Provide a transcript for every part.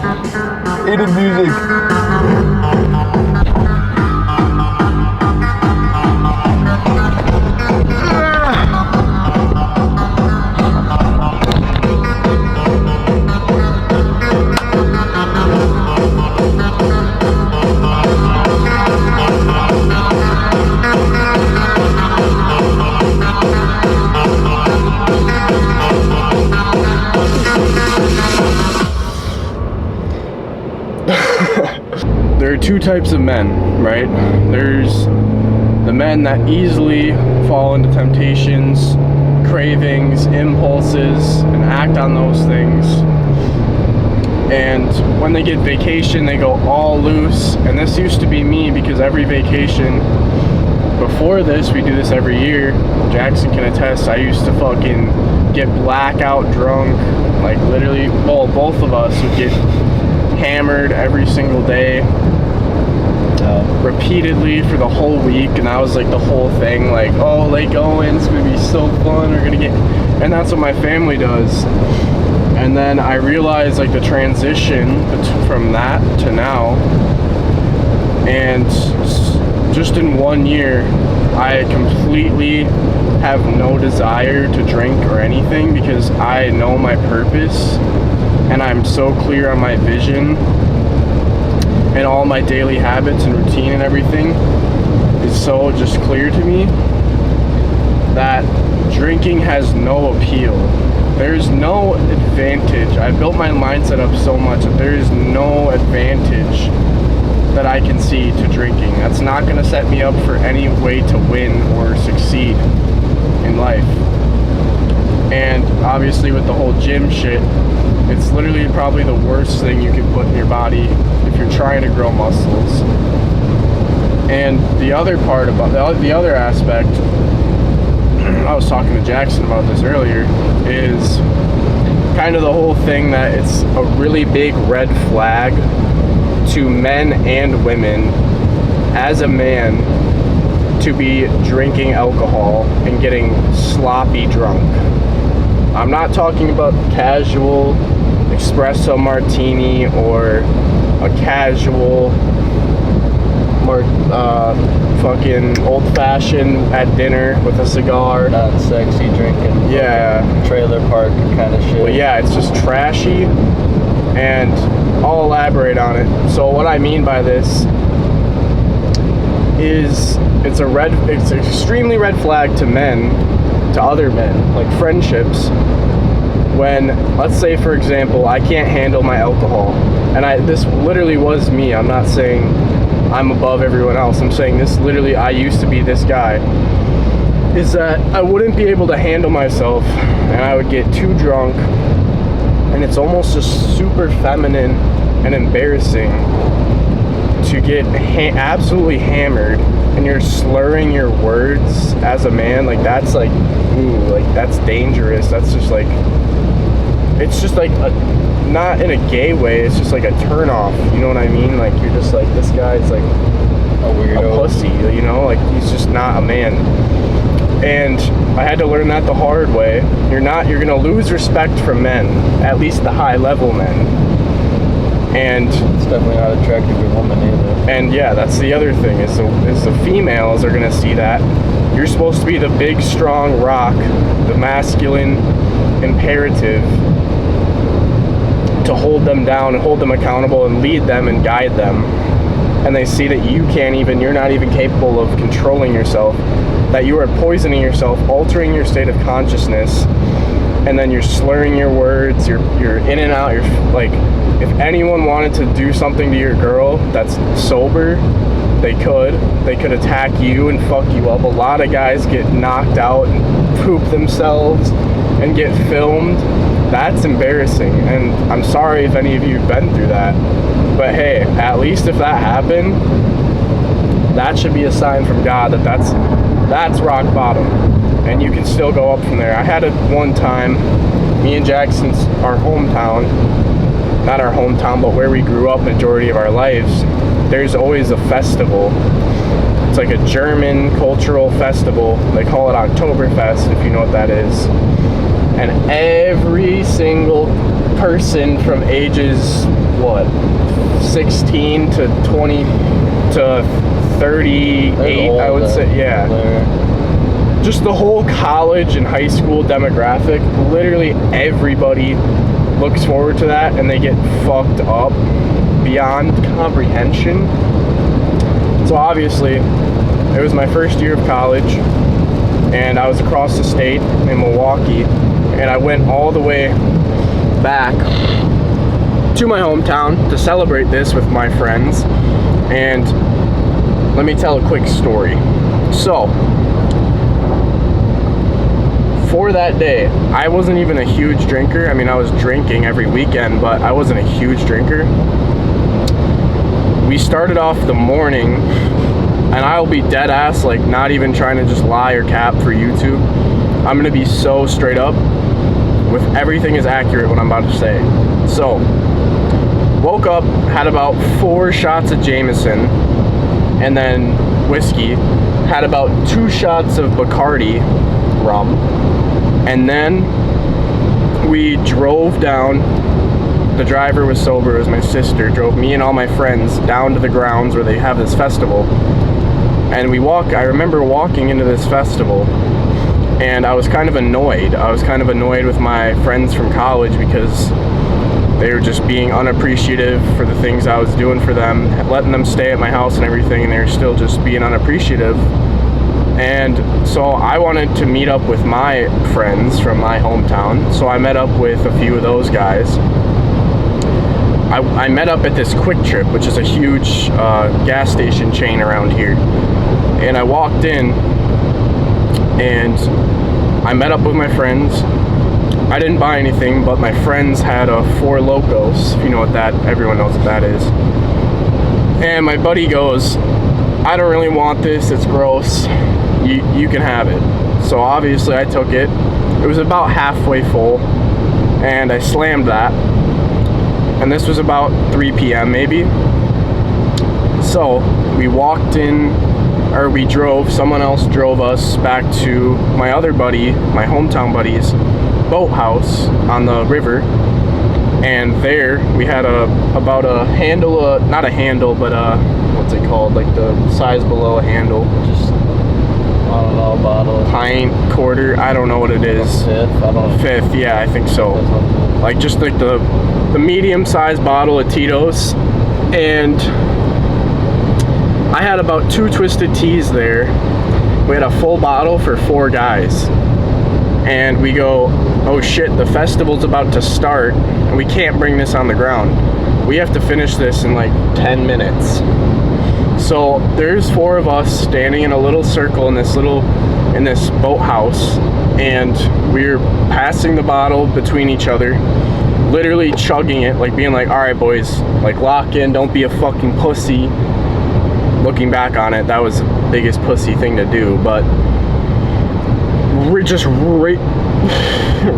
Hated music. There are two types of men, right? There's the men that easily fall into temptations, cravings, impulses, and act on those things. And when they get vacation, they go all loose. And this used to be me, because every vacation before this, we do this every year. Jackson can attest, I used to fucking get blackout drunk. Like literally, well, both of us would get hammered every single day, repeatedly for the whole week. And that was like the whole thing, like, oh, Lake Owen, it's gonna be so fun, we're gonna get, and that's what my family does. And then I realized like the transition from that to now, and just in 1 year I completely have no desire to drink or anything, because I know my purpose and I'm so clear on my vision, and all my daily habits and routine and everything is so just clear to me that drinking has no appeal. There's no advantage. I built my mindset up so much that there is no advantage that I can see to drinking. That's not going to set me up for any way to win or succeed in life. And obviously with the whole gym shit, it's literally probably the worst thing you can put in your body if you're trying to grow muscles. And the other part about the other aspect, I was talking to Jackson about this earlier, is kind of the whole thing that it's a really big red flag to men and women as a man to be drinking alcohol and getting sloppy drunk. I'm not talking about casual espresso martini or a casual fucking old-fashioned at dinner with a cigar. Not sexy drinking. Yeah. Trailer park kind of shit. Well, yeah, it's just trashy, and I'll elaborate on it. So what I mean by this is it's an extremely red flag to men, to other men, like friendships, when, let's say for example, I can't handle my alcohol, and this literally was me. I'm not saying I'm above everyone else. I'm saying this literally, I used to be this guy, is that I wouldn't be able to handle myself, and I would get too drunk, and it's almost just super feminine and embarrassing to get absolutely hammered and you're slurring your words as a man. Like that's like, ooh, like that's dangerous. That's just like, it's just like not in a gay way, it's just like a turn off, you know what I mean? Like you're just like, this guy's like a weirdo, a pussy, you know, like he's just not a man. And I had to learn that the hard way. You're gonna lose respect from men, at least the high level men. And it's definitely not attractive to women either. And yeah, that's the other thing, is the females are gonna see that. You're supposed to be the big, strong rock, the masculine imperative to hold them down and hold them accountable and lead them and guide them. And they see that you're not even capable of controlling yourself, that you are poisoning yourself, altering your state of consciousness, and then you're slurring your words, you're in and out, you're like, if anyone wanted to do something to your girl that's sober, they could attack you and fuck you up. A lot of guys get knocked out and poop themselves and get filmed. That's embarrassing, and I'm sorry if any of you have been through that, but hey, at least if that happened, that should be a sign from God that that's rock bottom, and you can still go up from there. I had it one time, me and Jackson's, our hometown, not our hometown, but where we grew up majority of our lives, there's always a festival. It's like a German cultural festival. They call it Oktoberfest, if you know what that is. And every single person from ages, 16 to 20 to 38, I would say. Yeah. Just the whole college and high school demographic, literally everybody looks forward to that, and they get fucked up beyond comprehension. So obviously, it was my first year of college, and I was across the state in Milwaukee, and I went all the way back to my hometown to celebrate this with my friends. And let me tell a quick story. So, for that day, I wasn't even a huge drinker. I mean, I was drinking every weekend, but I wasn't a huge drinker. We started off the morning, and I'll be dead ass, like not even trying to just lie or cap for YouTube. I'm gonna be so straight up with everything is accurate what I'm about to say. So, woke up, had about 4 shots of Jameson, and then whiskey, had about 2 shots of Bacardi rum, and then we drove down. The driver was sober, it was my sister, drove me and all my friends down to the grounds where they have this festival. And I remember walking into this festival, and I was kind of annoyed. I was kind of annoyed with my friends from college because they were just being unappreciative for the things I was doing for them, letting them stay at my house and everything, and they were still just being unappreciative. And so I wanted to meet up with my friends from my hometown, so I met up with a few of those guys. I met up at this Quick Trip, which is a huge gas station chain around here. And I walked in, and I met up with my friends. I didn't buy anything, but my friends had a Four Locos, if you know what that, everyone knows what that is. And my buddy goes, I don't really want this, it's gross, you can have it. So obviously I took it. It was about halfway full, and I slammed that. And this was about 3 p.m. maybe. So we walked in, or we drove, someone else drove us back to my other buddy, my hometown buddy's boathouse on the river. And there we had about a handle, not a handle, but what's it called, like the size below a handle, just I don't know, bottle. pint, quarter, I don't know what it is. Fifth, I don't know. Fifth, yeah, I think so. Like just like the medium-sized bottle of Tito's, and I had about 2 twisted teas there. We had a full bottle for 4 guys, and we go, oh shit, the festival's about to start, and we can't bring this on the ground. We have to finish this in like 10 minutes. So there's 4 of us standing in a little circle in this boathouse, and we're passing the bottle between each other, literally chugging it, like being like, all right boys, like lock in, don't be a fucking pussy. Looking back on it, that was the biggest pussy thing to do, but we're just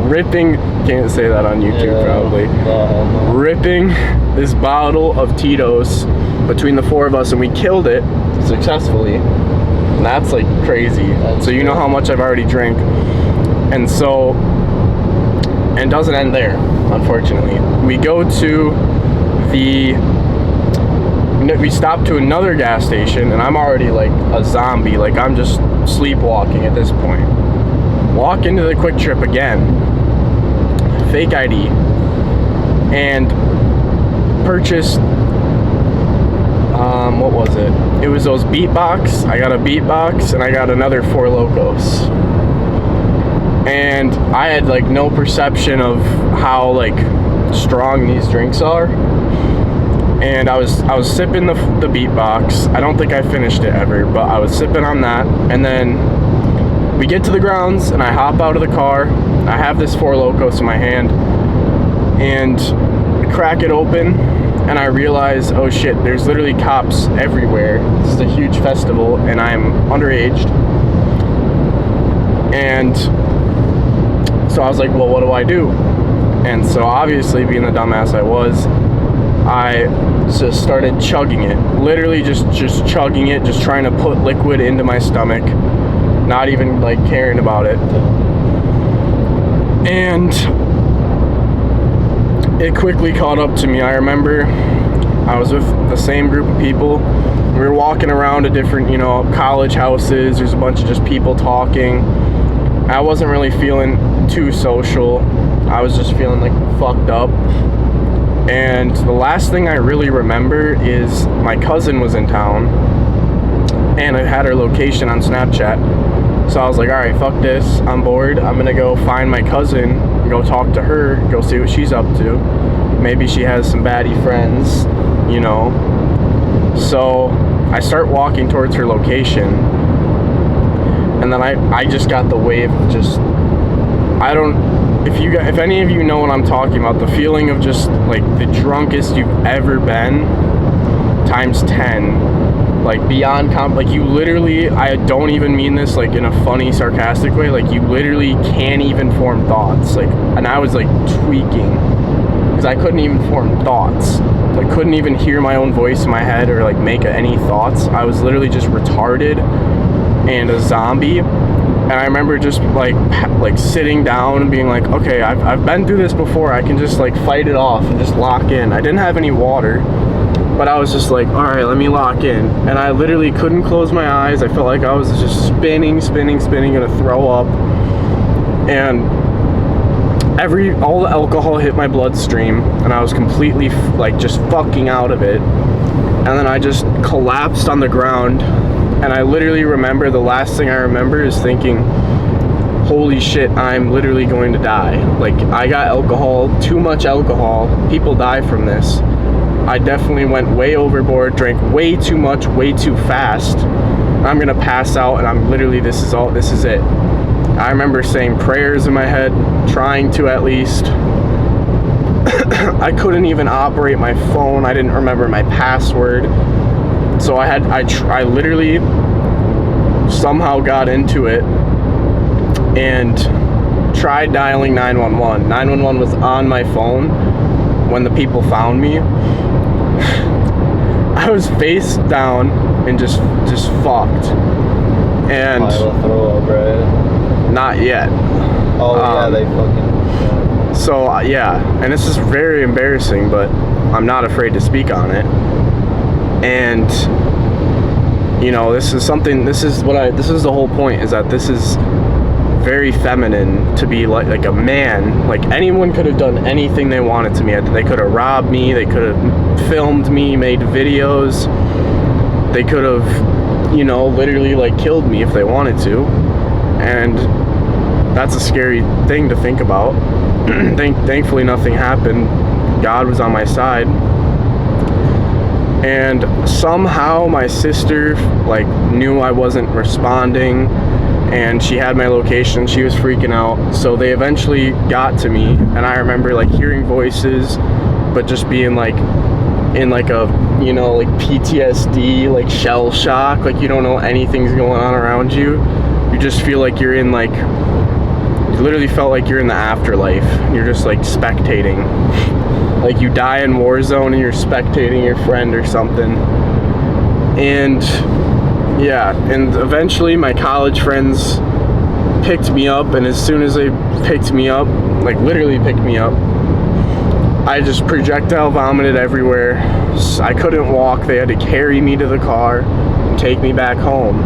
ripping, can't say that on YouTube, yeah, probably. No. Ripping this bottle of Tito's between the 4 of us, and we killed it successfully. And that's like crazy. So you know how much I've already drank. And so, and it doesn't end there, unfortunately. We go to we stop to another gas station, and I'm already like a zombie, like I'm just sleepwalking at this point. Walk into the Quick Trip again, fake ID, and purchased, what was it? It was those Beatbox. I got a Beatbox, and I got another Four Locos. And I had like no perception of how like strong these drinks are. And I was sipping the Beatbox. I don't think I finished it ever, but I was sipping on that. And then we get to the grounds, and I hop out of the car. I have this Four Locos in my hand, and I crack it open, and I realize, oh shit, there's literally cops everywhere. This is a huge festival, and I'm underage. And so I was like, well, what do I do? And so obviously, being the dumbass I was, I just started chugging it. Literally just chugging it, just trying to put liquid into my stomach, not even like caring about it. And it quickly caught up to me. I remember I was with the same group of people. We were walking around to different, you know, college houses. There's a bunch of just people talking. I wasn't really feeling too social. I was just feeling like fucked up. And the last thing I really remember is my cousin was in town, and I had her location on Snapchat. So I was like, all right, fuck this. I'm bored. I'm gonna go find my cousin, go talk to her, go see what she's up to. Maybe she has some baddie friends, you know. So I start walking towards her location, and then I just got the wave of just, I don't, if any of you know what I'm talking about, the feeling of just like the drunkest you've ever been times 10, like beyond like you literally, I don't even mean this like in a funny, sarcastic way, like you literally can't even form thoughts, like, and I was like tweaking because I couldn't even form thoughts. I couldn't even hear my own voice in my head or like make any thoughts. I was literally just retarded and a zombie. And I remember just like sitting down and being like, okay, I've been through this before. I can just like fight it off and just lock in. I didn't have any water, but I was just like, all right, let me lock in. And I literally couldn't close my eyes. I felt like I was just spinning, gonna throw up. And all the alcohol hit my bloodstream, and I was completely like just fucking out of it. And then I just collapsed on the ground. And I literally remember, the last thing I remember is thinking, holy shit, I'm literally going to die. Like, I got alcohol, too much alcohol. People die from this. I definitely went way overboard, drank way too much, way too fast. I'm gonna pass out, and I'm literally, this is it. I remember saying prayers in my head, trying to at least. I couldn't even operate my phone. I didn't remember my password. So I literally somehow got into it and tried dialing 911. 911 was on my phone when the people found me. I was face down and just fucked. And throw up, right? Not yet. Oh yeah, they fucking. Yeah. So yeah, and this is very embarrassing, but I'm not afraid to speak on it. And you know, this is the whole point, is that this is very feminine to be like a man. Like, anyone could have done anything they wanted to me. They could have robbed me, they could have filmed me, made videos, they could have, you know, literally like killed me if they wanted to. And that's a scary thing to think about. Thankfully nothing happened. God was on my side. And somehow my sister like knew I wasn't responding, and she had my location. She was freaking out. So they eventually got to me, and I remember like hearing voices, but just being like in like a, you know, like PTSD, like shell shock. Like, you don't know anything's going on around you. You just feel like you're in like, you literally felt like you're in the afterlife. You're just like spectating. Like you die in Warzone and you're spectating your friend or something. And yeah, and eventually my college friends picked me up, and as soon as they picked me up, like literally picked me up, I just projectile vomited everywhere. I couldn't walk. They had to carry me to the car and take me back home.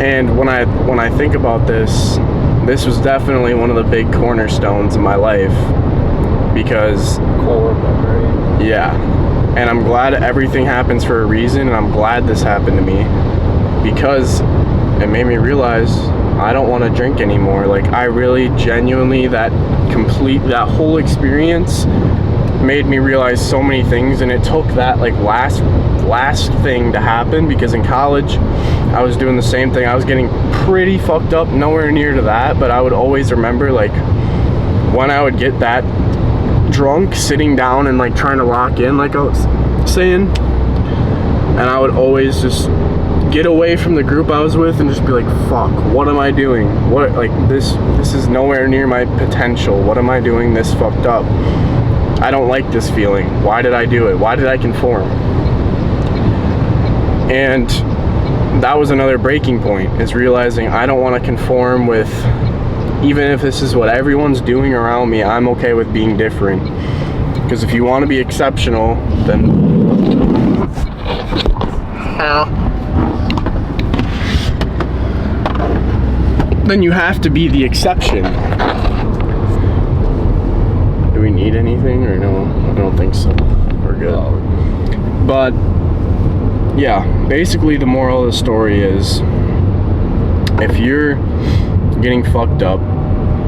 And when I think about this was definitely one of the big cornerstones in my life, because Core memory. Yeah, and I'm glad everything happens for a reason, and I'm glad this happened to me, because it made me realize I don't want to drink anymore. Like, I really genuinely, that whole experience made me realize so many things, and it took that like last thing to happen, because in college I was doing the same thing. I was getting pretty fucked up, nowhere near to that, but I would always remember like when I would get that drunk, sitting down and like trying to lock in, like I was saying, and I would always just get away from the group I was with and just be like, fuck, what am I doing? What, like, this is nowhere near my potential. What am I doing this fucked up? I don't like this feeling. Why did I do it? Why did I conform? And that was another breaking point, is realizing I don't want to conform with even if this is what everyone's doing around me, I'm okay with being different. Because if you want to be exceptional, then you have to be the exception. Do we need anything or no? I don't think so. We're good. But yeah, basically the moral of the story is, if you're getting fucked up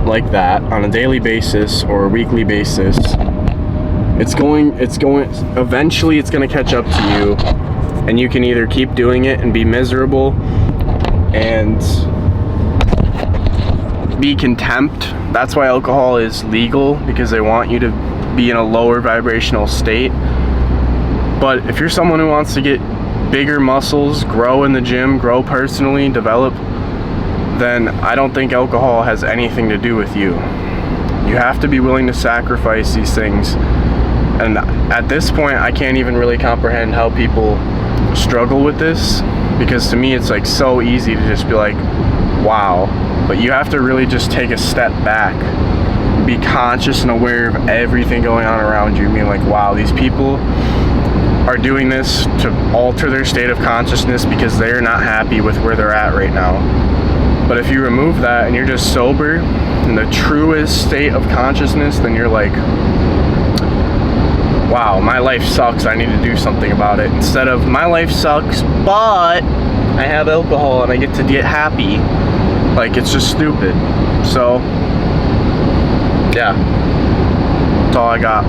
like that on a daily basis or a weekly basis, eventually it's going to catch up to you, and you can either keep doing it and be miserable and be contempt. That's why alcohol is legal, because they want you to be in a lower vibrational state. But if you're someone who wants to get bigger muscles, grow in the gym, grow personally, develop, then I don't think alcohol has anything to do with you. You have to be willing to sacrifice these things. And at this point, I can't even really comprehend how people struggle with this, because to me it's like so easy to just be like, wow. But you have to really just take a step back, be conscious and aware of everything going on around you, and being like, wow, these people are doing this to alter their state of consciousness because they're not happy with where they're at right now. But if you remove that and you're just sober in the truest state of consciousness, then you're like, wow, my life sucks, I need to do something about it. Instead of, my life sucks, but I have alcohol and I get to get happy. Like, it's just stupid. So, yeah, that's all I got.